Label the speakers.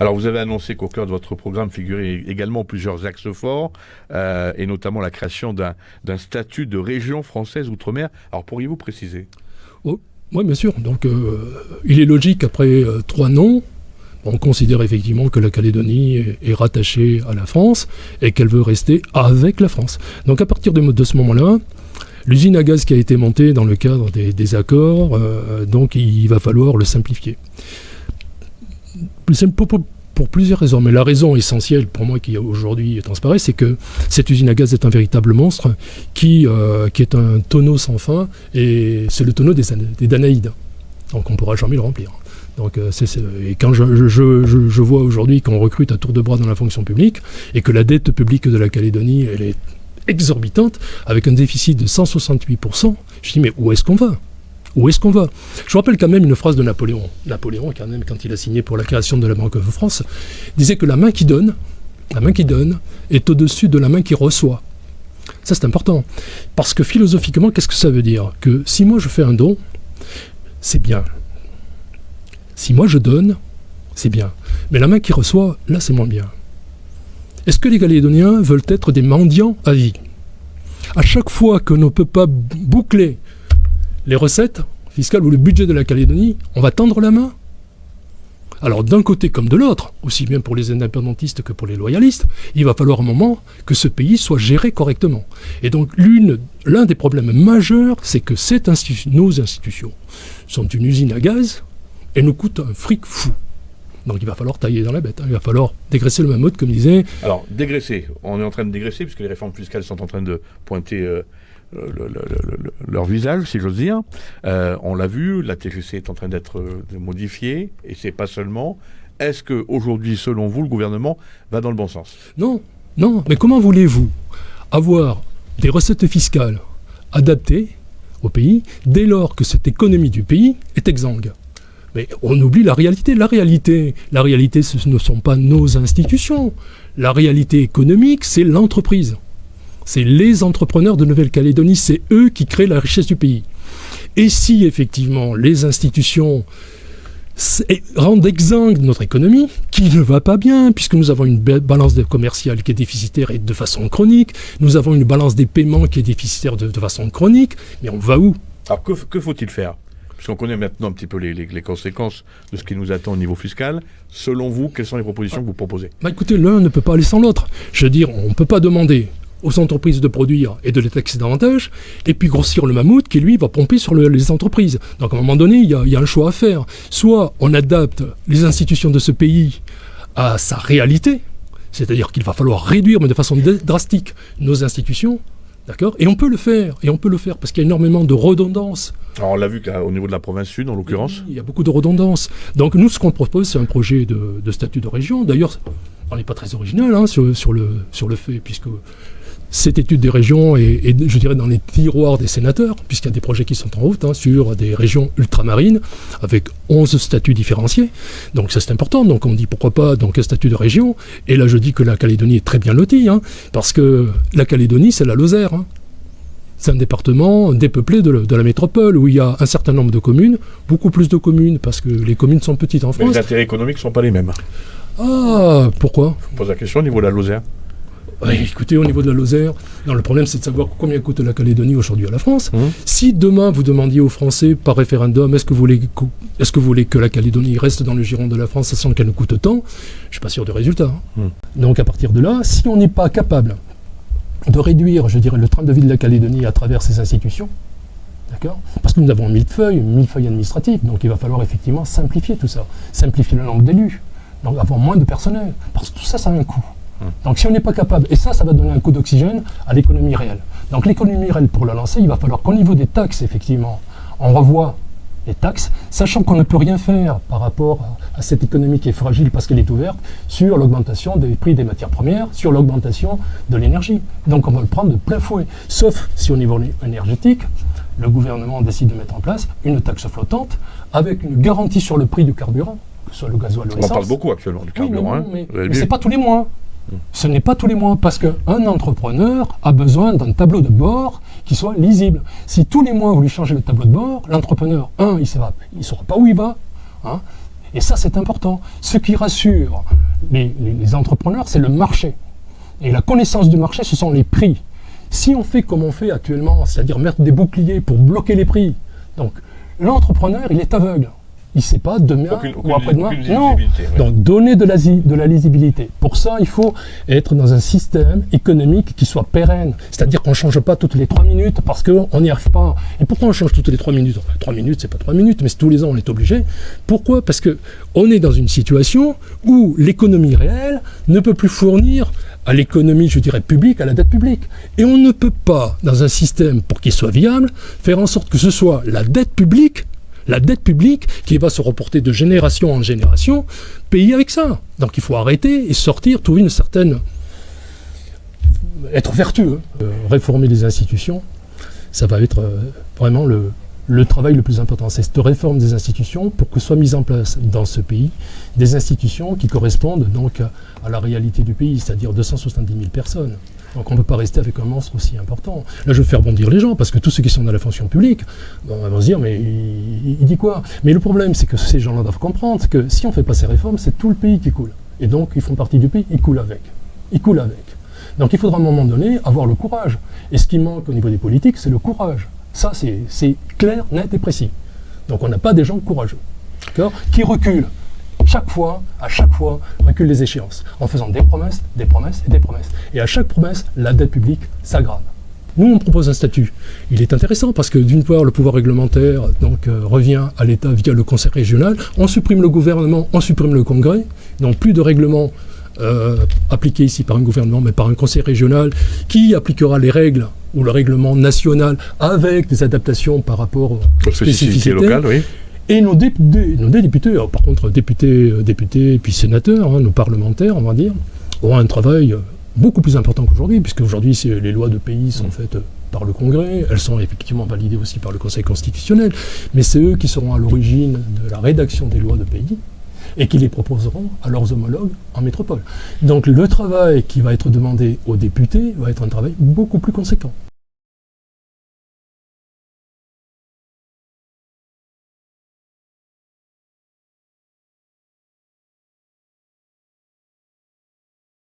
Speaker 1: Alors vous avez annoncé qu'au cœur de votre programme figuraient également plusieurs axes forts, et notamment la création d'un statut de région française outre-mer. Alors pourriez-vous préciser ?
Speaker 2: Oui, bien sûr. Donc il est logique, après 3 noms, on considère effectivement que la Calédonie est rattachée à la France et qu'elle veut rester avec la France. Donc à partir de ce moment-là, l'usine à gaz qui a été montée dans le cadre des accords, donc il va falloir le simplifier. Pour plusieurs raisons, mais la raison essentielle pour moi qui aujourd'hui transparaît, c'est que cette usine à gaz est un véritable monstre qui est un tonneau sans fin, et c'est le tonneau des Danaïdes. Donc on ne pourra jamais le remplir. Donc, et quand je vois aujourd'hui qu'on recrute à tour de bras dans la fonction publique et que la dette publique de la Calédonie, elle est exorbitante, avec un déficit de 168%, je dis mais où est-ce qu'on va ? Où est-ce qu'on va ? Je vous rappelle quand même une phrase de Napoléon. Napoléon, quand même, quand il a signé pour la création de la Banque de France, disait que la main qui donne est au-dessus de la main qui reçoit. Ça, c'est important. Parce que philosophiquement, qu'est-ce que ça veut dire ? Que si moi je fais un don, c'est bien. Si moi je donne, c'est bien. Mais la main qui reçoit, là, c'est moins bien. Est-ce que les Calédoniens veulent être des mendiants à vie ? À chaque fois que l'on ne peut pas boucler les recettes fiscales ou le budget de la Calédonie, on va tendre la main ? Alors d'un côté comme de l'autre, aussi bien pour les indépendantistes que pour les loyalistes, il va falloir un moment que ce pays soit géré correctement. Et donc l'un des problèmes majeurs, c'est que nos institutions sont une usine à gaz et nous coûtent un fric fou. Donc il va falloir tailler dans la bête, il va falloir dégraisser le mammouth, comme disait.
Speaker 1: Alors dégraisser, on est en train de dégraisser puisque les réformes fiscales sont en train de pointer leur visage, si j'ose dire. On l'a vu, la TGC est en train d'être modifiée, et c'est pas seulement. Est-ce qu'aujourd'hui, selon vous, le gouvernement va dans le bon sens ?
Speaker 2: Non, mais comment voulez-vous avoir des recettes fiscales adaptées au pays dès lors que cette économie du pays est exsangue ? Mais on oublie la réalité. La réalité, ce ne sont pas nos institutions. La réalité économique, c'est l'entreprise. C'est les entrepreneurs de Nouvelle-Calédonie, c'est eux qui créent la richesse du pays. Et si effectivement les institutions rendent exsangue notre économie, qui ne va pas bien, puisque nous avons une balance commerciale qui est déficitaire et de façon chronique, nous avons une balance des paiements qui est déficitaire de façon chronique, mais on va où ?
Speaker 1: Alors que faut-il faire ? Puisqu'on connaît maintenant un petit peu les conséquences de ce qui nous attend au niveau fiscal, selon vous, quelles sont les propositions que vous proposez ?
Speaker 2: Écoutez, l'un ne peut pas aller sans l'autre. Je veux dire, on ne peut pas demander aux entreprises de produire et de les taxer davantage, et puis grossir le mammouth qui, lui, va pomper sur les entreprises. Donc, à un moment donné, il y a un choix à faire. Soit on adapte les institutions de ce pays à sa réalité, c'est-à-dire qu'il va falloir réduire, mais de façon drastique, nos institutions, d'accord ? Et on peut le faire, parce qu'il y a énormément de redondance.
Speaker 1: Alors, on l'a vu au niveau de la province sud, en l'occurrence.
Speaker 2: Il y a beaucoup de redondance. Donc, nous, ce qu'on propose, c'est un projet de statut de région. D'ailleurs, on n'est pas très original sur le fait, puisque cette étude des régions est, je dirais, dans les tiroirs des sénateurs, puisqu'il y a des projets qui sont en route sur des régions ultramarines, avec 11 statuts différenciés. Donc ça, c'est important. Donc on dit pourquoi pas un statut de région. Et là, je dis que la Calédonie est très bien lotie, parce que la Calédonie, c'est la Lozère. C'est un département dépeuplé de la métropole, où il y a un certain nombre de communes, beaucoup plus de communes, parce que les communes sont petites en France.
Speaker 1: Mais les intérêts économiques ne sont pas les mêmes.
Speaker 2: Ah, pourquoi ?
Speaker 1: Je vous pose la question au niveau de la Lozère.
Speaker 2: Oui, écoutez, au niveau de la Lozère, le problème c'est de savoir combien coûte la Calédonie aujourd'hui à la France. Si demain vous demandiez aux Français par référendum, est-ce que vous voulez que la Calédonie reste dans le giron de la France, sachant qu'elle nous coûte tant, je ne suis pas sûr du résultat. Donc à partir de là, si on n'est pas capable de réduire, je dirais, le train de vie de la Calédonie à travers ces institutions, d'accord ? Parce que nous avons 1000 feuilles administratives, donc il va falloir effectivement simplifier tout ça, simplifier le nombre d'élus, donc avoir moins de personnel, parce que tout ça, ça a un coût. Donc si on n'est pas capable, et ça va donner un coup d'oxygène à l'économie réelle. Donc l'économie réelle, pour la lancer, il va falloir qu'au niveau des taxes, effectivement, on revoie les taxes, sachant qu'on ne peut rien faire par rapport à cette économie qui est fragile parce qu'elle est ouverte, sur l'augmentation des prix des matières premières, sur l'augmentation de l'énergie. Donc on va le prendre de plein fouet. Sauf si au niveau énergétique, le gouvernement décide de mettre en place une taxe flottante avec une garantie sur le prix du carburant, que ce soit le gasoil ou l'essence.
Speaker 1: On parle beaucoup actuellement du carburant.
Speaker 2: Oui, mais ce n'est pas tous les mois. Ce n'est pas tous les mois, parce qu'un entrepreneur a besoin d'un tableau de bord qui soit lisible. Si tous les mois vous lui changez le tableau de bord, l'entrepreneur, il ne saura pas où il va, Et ça, c'est important. Ce qui rassure les entrepreneurs, c'est le marché. Et la connaissance du marché, ce sont les prix. Si on fait comme on fait actuellement, c'est-à-dire mettre des boucliers pour bloquer les prix, donc l'entrepreneur, il est aveugle. Il ne sait pas demain ou après-demain. Non.
Speaker 1: Oui.
Speaker 2: Donc donner de la lisibilité. Pour ça, il faut être dans un système économique qui soit pérenne. C'est-à-dire qu'on ne change pas toutes les 3 minutes parce qu'on n'y arrive pas. Et pourquoi on change toutes les 3 minutes? 3 minutes, c'est pas 3 minutes, mais tous les ans, on est obligé. Pourquoi? Parce qu'on est dans une situation où l'économie réelle ne peut plus fournir à l'économie, je dirais, publique, à la dette publique. Et on ne peut pas, dans un système, pour qu'il soit viable, faire en sorte que ce soit la dette publique qui va se reporter de génération en génération, payer avec ça. Donc il faut arrêter et sortir, trouver une certaine... être vertueux. Réformer les institutions, ça va être vraiment le travail le plus important. C'est cette réforme des institutions pour que soient mises en place dans ce pays des institutions qui correspondent donc à la réalité du pays, c'est-à-dire 270 000 personnes. Donc on ne peut pas rester avec un monstre aussi important. Là, je veux faire bondir les gens, parce que tous ceux qui sont dans la fonction publique, on va se dire, mais il dit quoi? Mais le problème, c'est que ces gens-là doivent comprendre que si on ne fait pas ces réformes, c'est tout le pays qui coule. Et donc, ils font partie du pays, ils coulent avec. Donc il faudra à un moment donné avoir le courage. Et ce qui manque au niveau des politiques, c'est le courage. Ça, c'est clair, net et précis. Donc on n'a pas des gens courageux, qui reculent. À chaque fois, reculent les échéances, en faisant des promesses, des promesses et des promesses. Et à chaque promesse, la dette publique s'aggrave. Nous, on propose un statut. Il est intéressant parce que, d'une part, le pouvoir réglementaire revient à l'État via le Conseil régional. On supprime le gouvernement, on supprime le Congrès. Donc plus de règlements appliqués ici par un gouvernement, mais par un Conseil régional qui appliquera les règles ou le règlement national avec des adaptations par rapport aux spécificités
Speaker 1: locales, oui.
Speaker 2: Et nos députés, par contre députés puis sénateurs, nos parlementaires, on va dire, auront un travail beaucoup plus important qu'aujourd'hui, puisque aujourd'hui les lois de pays sont faites par le Congrès, elles sont effectivement validées aussi par le Conseil constitutionnel, mais c'est eux qui seront à l'origine de la rédaction des lois de pays et qui les proposeront à leurs homologues en métropole. Donc le travail qui va être demandé aux députés va être un travail beaucoup plus conséquent.